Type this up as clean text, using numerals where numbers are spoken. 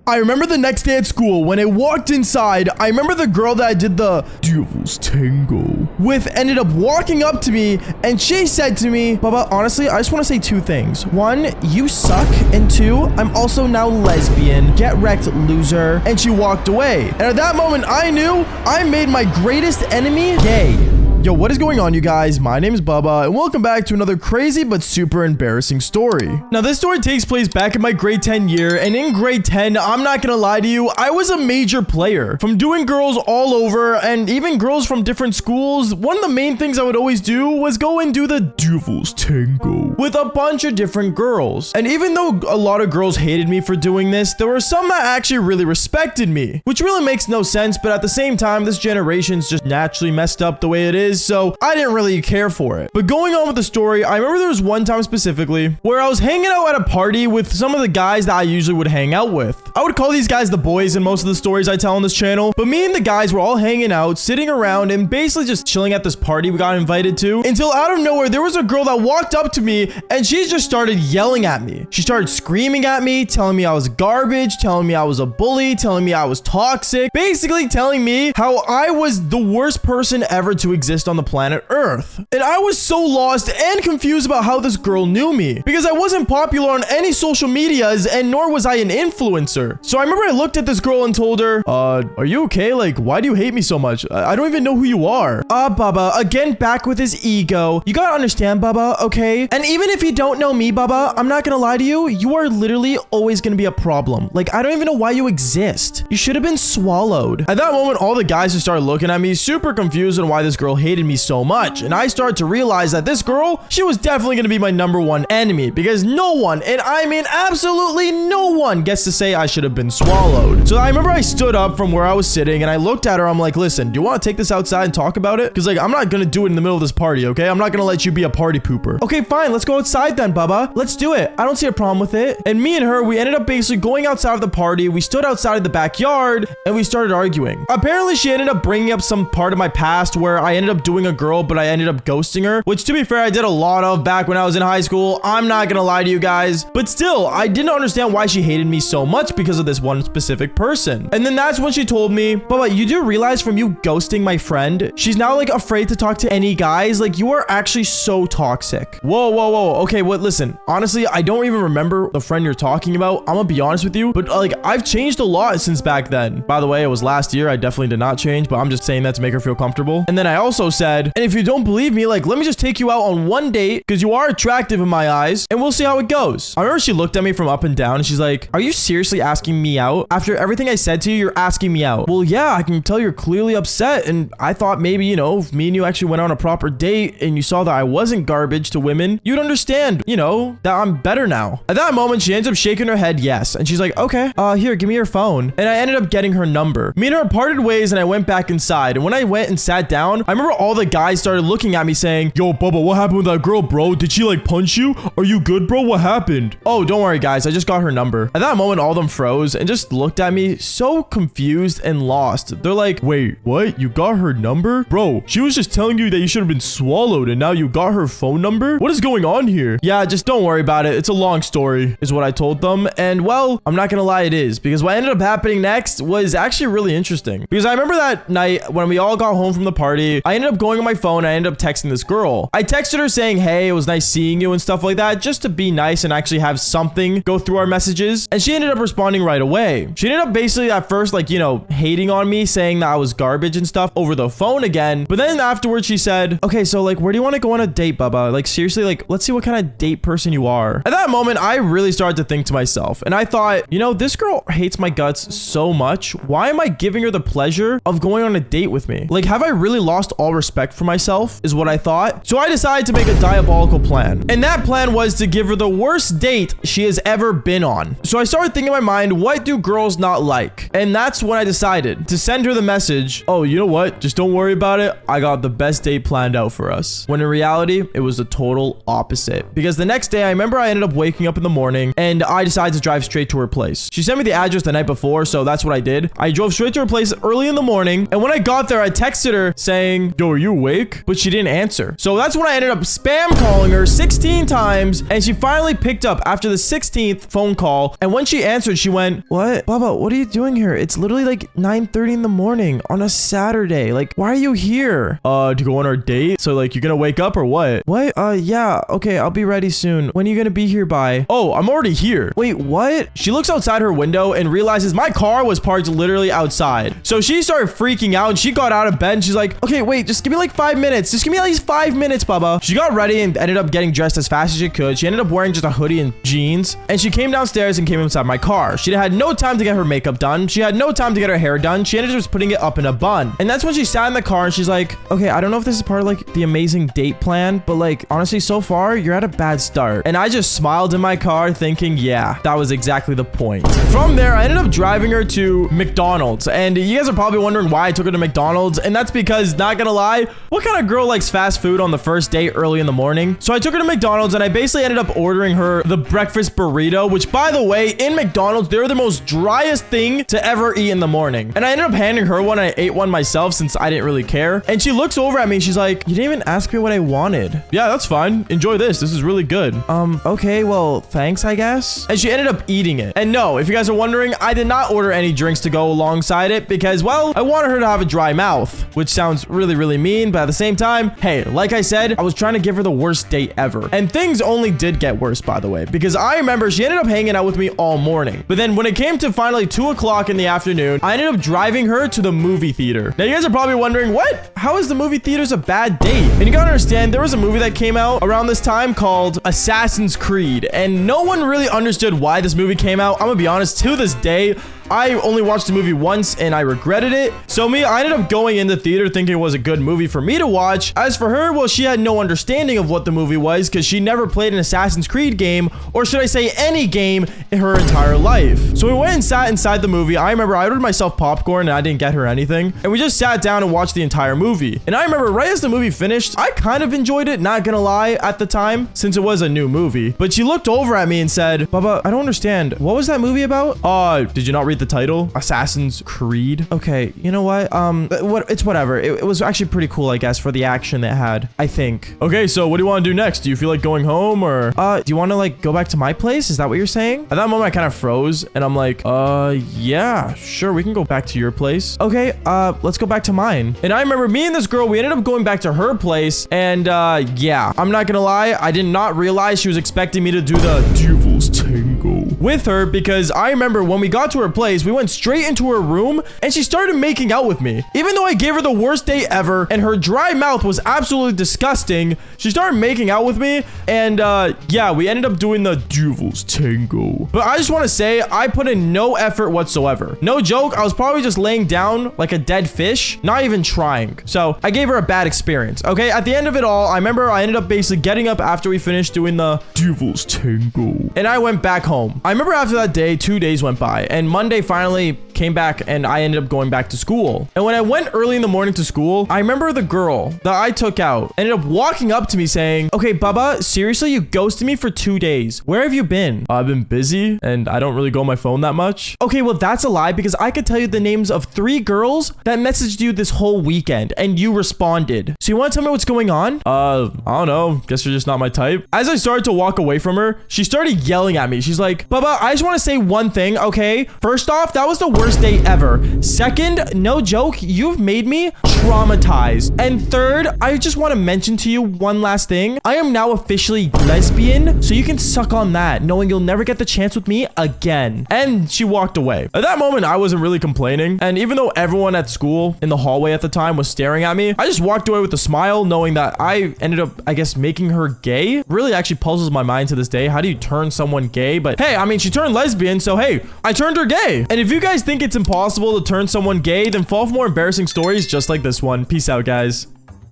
I remember the next day at school when I walked inside, I remember the girl that I did the Devil's Tango with ended up walking up to me and she said to me, Baba, honestly, I just want to say two things. One, you suck. And two, I'm also now lesbian. Get wrecked, loser. And she walked away. And at that moment, I knew I made my greatest enemy gay. Yo, what is going on, you guys? My name is Bubba, and welcome back to another crazy but super embarrassing story. Now, this story takes place back in my grade 10 year, and in grade 10, I'm not gonna lie to you, I was a major player. From doing girls all over, and even girls from different schools, one of the main things I would always do was go and do the Devil's Tango with a bunch of different girls. And even though a lot of girls hated me for doing this, there were some that actually really respected me, which really makes no sense, but at the same time, this generation's just naturally messed up the way it is. So I didn't really care for it. But going on with the story, I remember there was one time specifically where I was hanging out at a party with some of the guys that I usually would hang out with. I would call these guys the boys in most of the stories I tell on this channel, but me and the guys were all hanging out, sitting around and basically just chilling at this party we got invited to, until out of nowhere there was a girl that walked up to me and she just started yelling at me. She started screaming at me, telling me I was garbage, telling me I was a bully, telling me I was toxic, basically telling me how I was the worst person ever to exist on the planet Earth. And I was so lost and confused about how this girl knew me, because I wasn't popular on any social medias and nor was I an influencer. So I remember I looked at this girl and told her, are you okay? Like, why do you hate me so much? I don't even know who you are. Baba, again back with his ego. You gotta understand, Baba, okay? And even if you don't know me, Baba, I'm not gonna lie to you, you are literally always gonna be a problem. Like, I don't even know why you exist. You should have been swallowed. At that moment, all the guys just started looking at me super confused on why this girl hated me so much, and I started to realize that this girl, she was definitely going to be my #1 enemy, because no one, and I mean absolutely no one, gets to say I should have been swallowed. So I remember I stood up from where I was sitting and I looked at her. I'm like, listen, do you want to take this outside and talk about it? Because like, I'm not going to do it in the middle of this party, okay? I'm not going to let you be a party pooper. Okay, fine, let's go outside then, Bubba. Let's do it. I don't see a problem with it. And me and her, we ended up basically going outside of the party. We stood outside of the backyard and we started arguing. Apparently she ended up bringing up some part of my past where I ended up doing a girl, but I ended up ghosting her, which to be fair, I did a lot of back when I was in high school. I'm not gonna lie to you guys, but still, I didn't understand why she hated me so much because of this one specific person. And then that's when she told me, Bubba, you do realize from you ghosting my friend, she's now like afraid to talk to any guys. Like, you are actually so toxic. Whoa, whoa, whoa. Okay, what? Listen, honestly, I don't even remember the friend you're talking about. I'm gonna be honest with you, but like, I've changed a lot since back then. By the way, it was last year. I definitely did not change, but I'm just saying that to make her feel comfortable. And then I also said, and if you don't believe me, like, let me just take you out on one date because you are attractive in my eyes and we'll see how it goes. I remember she looked at me from up and down and she's like, are you seriously asking me out? After everything I said to you, you're asking me out. Well, yeah, I can tell you're clearly upset, and I thought maybe, you know, if me and you actually went on a proper date and you saw that I wasn't garbage to women, you'd understand, you know, that I'm better now. At that moment, she ends up shaking her head yes, and she's like, okay, here, give me your phone. And I ended up getting her number. Me and her parted ways and I went back inside, and when I went and sat down, I remember all the guys started looking at me saying, yo, Bubba, what happened with that girl, bro? Did she like punch you? Are you good, bro? What happened? Oh, don't worry, guys. I just got her number. At that moment, all of them froze and just looked at me so confused and lost. They're like, wait, what? You got her number? Bro, she was just telling you that you should have been swallowed and now you got her phone number? What is going on here? Yeah, just don't worry about it. It's a long story, is what I told them. And well, I'm not gonna lie, it is, because what ended up happening next was actually really interesting. Because I remember that night when we all got home from the party, I ended up going on my phone. I ended up texting this girl. I texted her saying, hey, it was nice seeing you and stuff like that, just to be nice and actually have something go through our messages. And she ended up responding right away. She ended up basically at first, like, you know, hating on me, saying that I was garbage and stuff over the phone again. But then afterwards she said, okay, so like, where do you want to go on a date, Bubba? Like, seriously, like, let's see what kind of date person you are. At that moment, I really started to think to myself, and I thought, you know, this girl hates my guts so much. Why am I giving her the pleasure of going on a date with me? Like, have I really lost all respect for myself, is what I thought. So I decided to make a diabolical plan. And that plan was to give her the worst date she has ever been on. So I started thinking in my mind, what do girls not like? And that's when I decided to send her the message, oh, you know what? Just don't worry about it. I got the best date planned out for us. When in reality, it was the total opposite. Because the next day, I remember I ended up waking up in the morning and I decided to drive straight to her place. She sent me the address the night before, so that's what I did. I drove straight to her place early in the morning. And when I got there, I texted her saying, yo, yo, are you awake? But she didn't answer. So that's when I ended up spam calling her 16 times, and she finally picked up after the 16th phone call. And when she answered, she went, what? Baba, what are you doing here? It's literally like 9:30 in the morning on a Saturday. Like, why are you here? To go on our date? So like, you're gonna wake up or what? What? Yeah. Okay, I'll be ready soon. When are you gonna be here by? Oh, I'm already here. Wait, what? She looks outside her window and realizes my car was parked literally outside. So she started freaking out and she got out of bed and she's like, okay, wait, just give me like 5 minutes. Just give me at least 5 minutes, Baba. She got ready and ended up getting dressed as fast as she could. She ended up wearing just a hoodie and jeans. And she came downstairs and came inside my car. She had no time to get her makeup done. She had no time to get her hair done. She ended up just putting it up in a bun. And that's when she sat in the car and she's like, okay, I don't know if this is part of like the amazing date plan, but like, honestly, so far, you're at a bad start. And I just smiled in my car thinking, yeah, that was exactly the point. From there, I ended up driving her to McDonald's. And you guys are probably wondering why I took her to McDonald's. And that's because, not gonna lie, what kind of girl likes fast food on the first date early in the morning? So I took her to McDonald's and I basically ended up ordering her the breakfast burrito, which by the way, in McDonald's, they're the most driest thing to ever eat in the morning. And I ended up handing her one. I ate one myself since I didn't really care. And she looks over at me and she's like, you didn't even ask me what I wanted. Yeah, that's fine. Enjoy this. This is really good. Okay, well, thanks, I guess. And she ended up eating it. And no, if you guys are wondering, I did not order any drinks to go alongside it because, well, I wanted her to have a dry mouth, which sounds really, really mean. But at the same time, hey, like I said, I was trying to give her the worst date ever. And things only did get worse, by the way, because I remember she ended up hanging out with me all morning. But then when it came to finally 2 o'clock in the afternoon, I ended up driving her to the movie theater. Now, you guys are probably wondering, what? How is the movie theaters a bad date? And you gotta understand, there was a movie that came out around this time called Assassin's Creed, and no one really understood why this movie came out. I'm gonna be honest, to this day, I only watched the movie once and I regretted it. So I ended up going in the theater thinking it was a good movie for me to watch. As for her, well, she had no understanding of what the movie was because she never played an Assassin's Creed game, or should I say any game, in her entire life. So we went and sat inside the movie. I remember I ordered myself popcorn and I didn't get her anything. And we just sat down and watched the entire movie. And I remember right as the movie finished, I kind of enjoyed it, not gonna lie, at the time, since it was a new movie. But she looked over at me and said, Baba, I don't understand. What was that movie about? Did you not read the title? Assassin's Creed. Okay, you know what? It's whatever. It was actually pretty cool, I guess, for the action it had, I think. Okay, so what do you want to do next? Do you feel like going home or do you want to like go back to my place? Is that what you're saying? At that moment, I kind of froze and I'm like, yeah, sure, we can go back to your place. Okay, let's go back to mine. And I remember me and this girl, we ended up going back to her place and yeah, I'm not gonna lie, I did not realize she was expecting me to do the Devil's Tango with her because I remember when we got to her place, we went straight into her room and she started making out with me. Even though I gave her the worst date ever and her dry mouth was absolutely disgusting, she started making out with me and yeah, we ended up doing the Devil's Tango. But I just want to say I put in no effort whatsoever. No joke, I was probably just laying down like a dead fish, not even trying. So I gave her a bad experience. Okay, at the end of it all, I remember I ended up basically getting up after we finished doing the Devil's Tango and I went back home. I remember after that day, 2 days went by and Monday finally came back and I ended up going back to school. And when I went early in the morning to school, I remember the girl that I took out ended up walking up to me saying, okay, Baba, seriously, you ghosted me for 2 days. Where have you been? I've been busy and I don't really go on my phone that much. Okay, well, that's a lie because I could tell you the names of 3 girls that messaged you this whole weekend and you responded. So you want to tell me what's going on? I don't know. Guess you're just not my type. As I started to walk away from her, she started yelling at me. She's like, Baba, I just want to say one thing, okay? First off, that was the worst date ever. Second, no joke, you've made me traumatized. And third, I just want to mention to you one last thing. I am now officially lesbian, so you can suck on that, knowing you'll never get the chance with me again. And she walked away. At that moment, I wasn't really complaining. And even though everyone at school in the hallway at the time was staring at me, I just walked away with a smile, knowing that I ended up, I guess, making her gay. Really actually puzzles my mind to this day. How do you turn someone gay? But hey, I mean, she turned lesbian, so hey, I turned her gay. And if you guys think it's impossible to turn someone gay, then fall for more embarrassing stories just like this one. Peace out, guys.